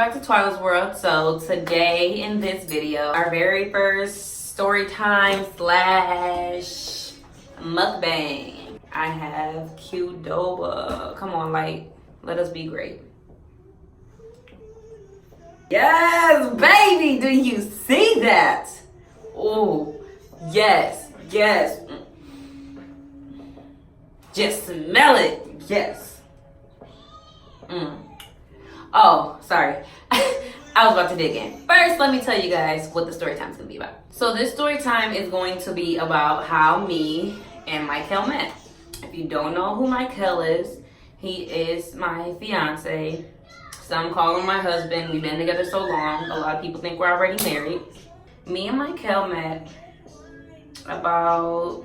back to Twyla's World. So today in this video, our very first story time slash mukbang. I have Qdoba. Come on, light. Let us be great. Yes, baby. Do you see that? Oh, yes, yes. Just smell it. Yes. Oh, sorry. I was about to dig in. First, let me tell you guys what the story time is going to be about. So this story time is going to be about how me and Michael met. If you don't know who Michael is, he is my fiance. Some call him my husband. We've been together so long. A lot of people think we're already married. Me and Michael met about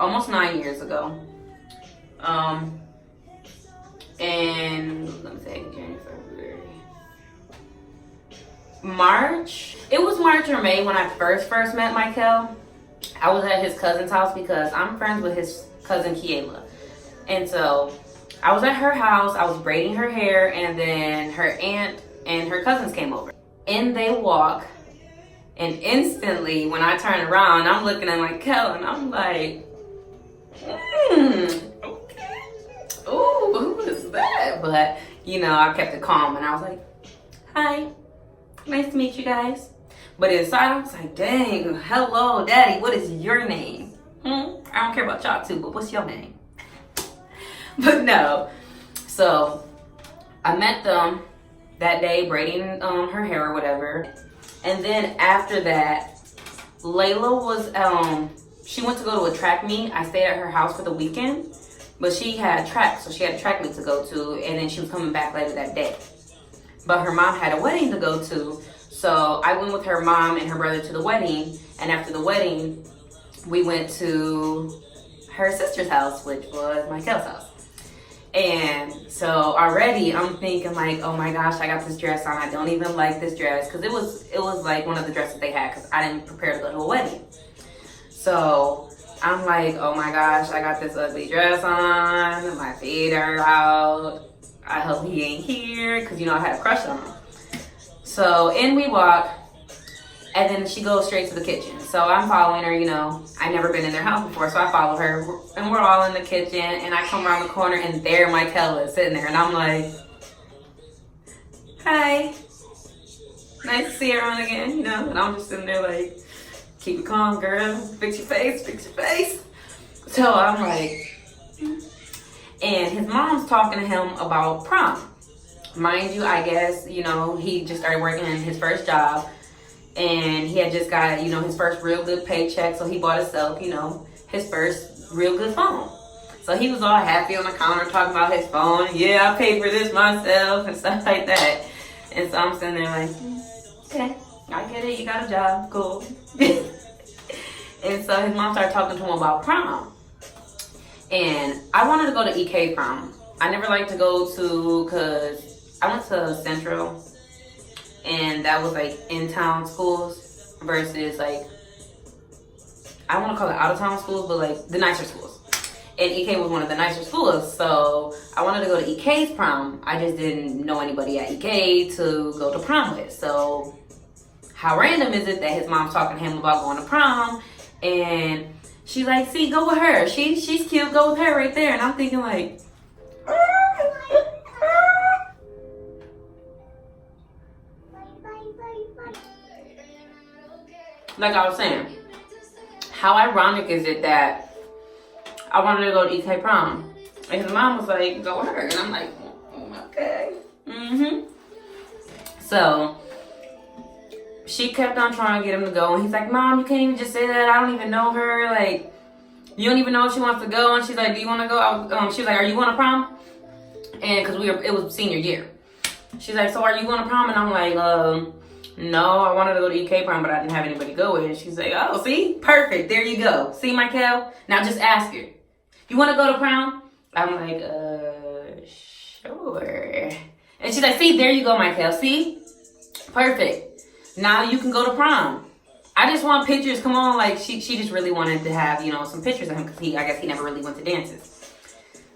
almost 9 years ago. And let me say January, February, March. It was March or May when I first met Michael. I was at his cousin's house because I'm friends with his cousin Kiela. And so I was at her house, I was braiding her hair, and then her aunt and her cousins came over. And they walk, and instantly when I turn around, I'm looking at Michael and I'm like, okay. Ooh, who is that? But, you know, I kept it calm and I was like, hi, nice to meet you guys. But inside I was like, dang, hello, daddy, what is your name? I don't care about y'all too, but what's your name? But no. So I met them that day braiding her hair or whatever. And then after that, Layla was, she went to go to a track meet. I stayed at her house for the weekend. But she had track, so she had a track meet to go to, and then she was coming back later that day. But her mom had a wedding to go to, so I went with her mom and her brother to the wedding, and after the wedding, we went to her sister's house, which was Michael's house. And so already I'm thinking like, oh my gosh, I got this dress on. I don't even like this dress, because it was like one of the dresses they had, because I didn't prepare to go to a wedding. So I'm like, oh my gosh, I got this ugly dress on, my feet are out, I hope he ain't here, because, you know, I had a crush on him. So in we walk, and then she goes straight to the kitchen. So I'm following her, you know, I've never been in their house before, so I follow her, and we're all in the kitchen, and I come around the corner, and there Michael is sitting there, and I'm like, hi, nice to see everyone again, you know, and I'm just sitting there like, keep it calm, girl. Fix your face, fix your face. So I'm like, and his mom's talking to him about prom. Mind you, I guess, you know, he just started working in his first job, and he had just got, you know, his first real good paycheck, so he bought himself, you know, his first real good phone. So he was all happy on the counter talking about his phone. Yeah, I paid for this myself and stuff like that. And so I'm sitting there like, okay, I get it, you got a job, cool. And so his mom started talking to him about prom. And I wanted to go to EK prom. I never liked to go to, because I went to Central, and that was like in-town schools versus like, I want to call it out-of-town schools, but like the nicer schools. And EK was one of the nicer schools, so I wanted to go to EK's prom. I just didn't know anybody at EK to go to prom with. So how random is it that his mom's talking to him about going to prom, and she's like, see, go with her. She's cute, go with her right there. And I'm thinking like, like I was saying, how ironic is it that I wanted to go to EK prom, and his mom was like, go with her. And I'm like, okay. So she kept on trying to get him to go, and he's like, Mom, you can't even just say that. I don't even know her. Like, you don't even know if she wants to go. And she's like, do you want to go? She was like, are you going to prom? And because it was senior year. She's like, so are you going to prom? And I'm like, no, I wanted to go to EK prom, but I didn't have anybody to go with. And she's like, oh, see? Perfect. There you go. See, Michael? Now just ask her. You want to go to prom? I'm like, sure. And she's like, see, there you go, Michael. See? Perfect. Now you can go to prom. I just want pictures. Come on. Like, she just really wanted to have, you know, some pictures of him, because I guess he never really went to dances.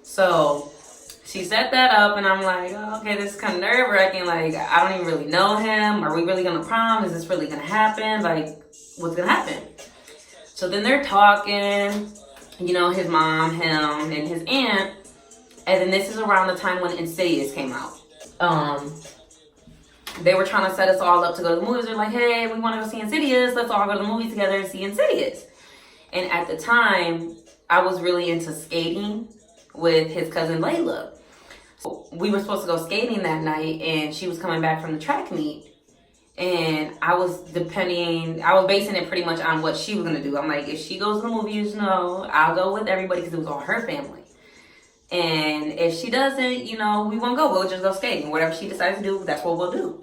So she set that up, and I'm like, oh, okay, this is kind of nerve-wracking. Like, I don't even really know him. Are we really going to prom? Is this really going to happen? Like, what's going to happen? So then they're talking, you know, his mom, him, and his aunt. And then this is around the time when Insidious came out. They were trying to set us all up to go to the movies. They're like, hey, we want to go see Insidious. Let's all go to the movies together and see Insidious. And at the time, I was really into skating with his cousin Layla. So we were supposed to go skating that night, and she was coming back from the track meet. And I was basing it pretty much on what she was going to do. I'm like, if she goes to the movies, no, I'll go with everybody because it was all her family. And if she doesn't, you know, we won't go. We'll just go skating. Whatever she decides to do, that's what we'll do.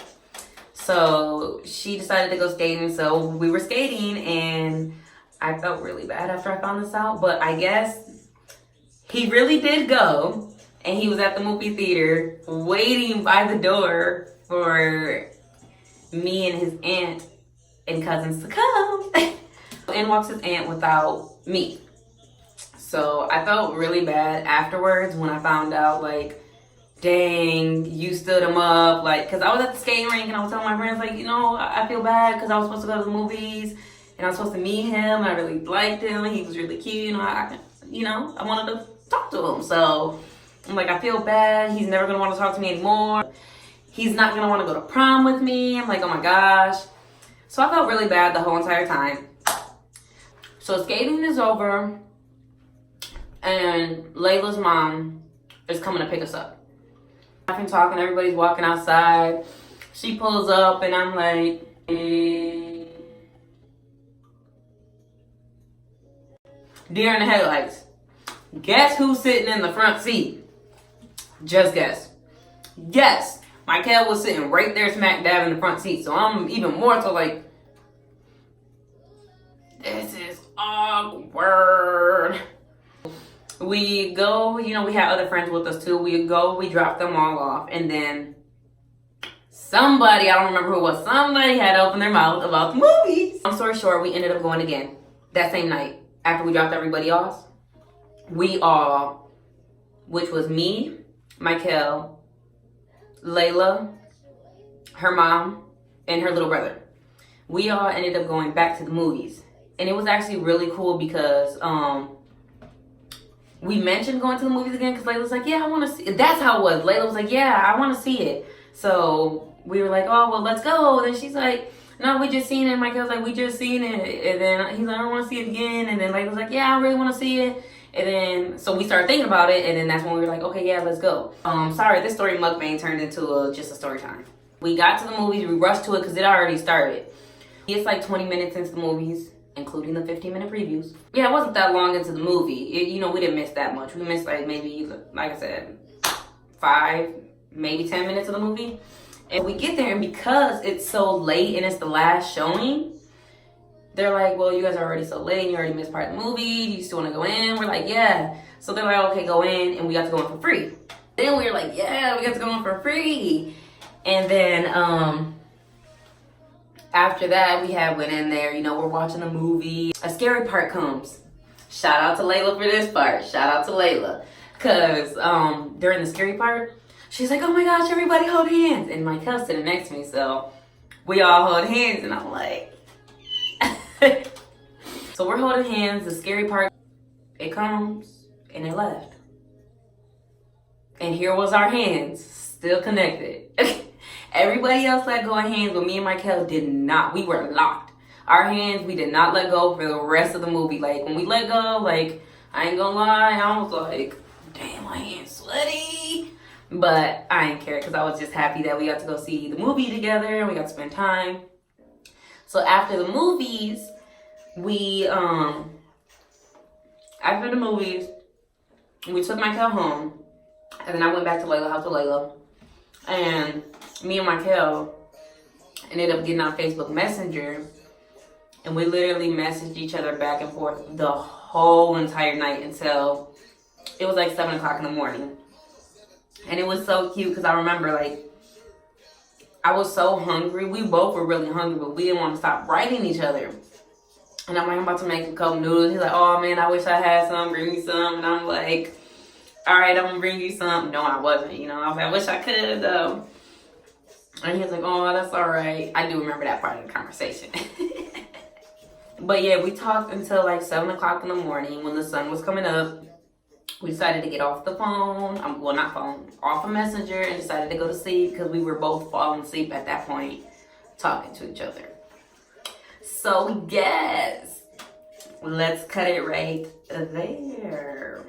So she decided to go skating. So we were skating, and I felt really bad after I found this out. But I guess he really did go. And he was at the movie theater waiting by the door for me and his aunt and cousins to come. In walks his aunt without me. So I felt really bad afterwards when I found out, like, dang, you stood him up. Like, because I was at the skating rink and I was telling my friends, like, you know, I feel bad because I was supposed to go to the movies and I was supposed to meet him. I really liked him. He was really cute. You know, I wanted to talk to him. So I'm like, I feel bad. He's never going to want to talk to me anymore. He's not going to want to go to prom with me. I'm like, oh my gosh. So I felt really bad the whole entire time. So skating is over, and Layla's mom is coming to pick us up. I've been talking, everybody's walking outside. She pulls up, and I'm like, deer in the headlights. Guess who's sitting in the front seat? Just guess. Yes, Michael was sitting right there smack dab in the front seat. So I'm even more so like, this is awkward. We go, you know, we had other friends with us too. We drop them all off. And then somebody, I don't remember who it was, somebody had opened their mouth about the movies. Long story short, we ended up going again that same night. After we dropped everybody off, we all, which was me, Michael, Layla, her mom, and her little brother. We all ended up going back to the movies. And it was actually really cool because we mentioned going to the movies again because Layla was like, yeah, I want to see it. That's how it was. Layla was like, yeah, I want to see it. So we were like, oh, well, let's go. And then she's like, no, we just seen it. Michael's like, we just seen it. And then he's like, I don't want to see it again. And then Layla was like, yeah, I really want to see it. And then, so we started thinking about it. And then that's when we were like, okay, yeah, let's go. Sorry, this story mukbang turned into just a story time. We got to the movies. We rushed to it because it already started. It's like 20 minutes into the movies, including the 15-minute previews. Yeah, it wasn't that long into the movie. You know, we didn't miss that much. We missed like maybe, like I said, 5, maybe 10 minutes of the movie. And we get there, and because it's so late and it's the last showing, they're like, well, you guys are already so late and you already missed part of the movie. Do you still want to go in? We're like, yeah. So they're like, okay, go in, and we got to go in for free. Then we were like, yeah, we got to go in for free. And then after that, we went in there, you know, we're watching a movie. A scary part comes. Shout out to Layla for this part. Shout out to Layla. Because during the scary part, she's like, oh my gosh, everybody hold hands. And my cousin sitting next to me, so we all hold hands. And I'm like, so we're holding hands. The scary part, it comes, and it left. And here was our hands, still connected. Everybody else let go of hands, but me and Michael did not. We were locked. Our hands, we did not let go for the rest of the movie. Like, when we let go, like, I ain't gonna lie, I was like, damn, my hand's sweaty. But I didn't care because I was just happy that we got to go see the movie together and we got to spend time. So after the movies, we took Michael home. And then I went back to Layla's house with Layla. And me and Michael ended up getting on Facebook Messenger. And we literally messaged each other back and forth the whole entire night until it was like 7 o'clock in the morning. And it was so cute because I remember, like, I was so hungry. We both were really hungry, but we didn't want to stop writing each other. And I'm like, I'm about to make a couple noodles. He's like, oh man, I wish I had some. Bring me some. And I'm like, all right, I'm gonna bring you some. No, I wasn't. You know, I was like, I wish I could though. And he was like, oh, that's all right. I do remember that part of the conversation. But yeah, we talked until like 7 o'clock in the morning when the sun was coming up. We decided to get off the phone, well, not phone, off a messenger, and decided to go to sleep because we were both falling asleep at that point, talking to each other. So yes, let's cut it right there.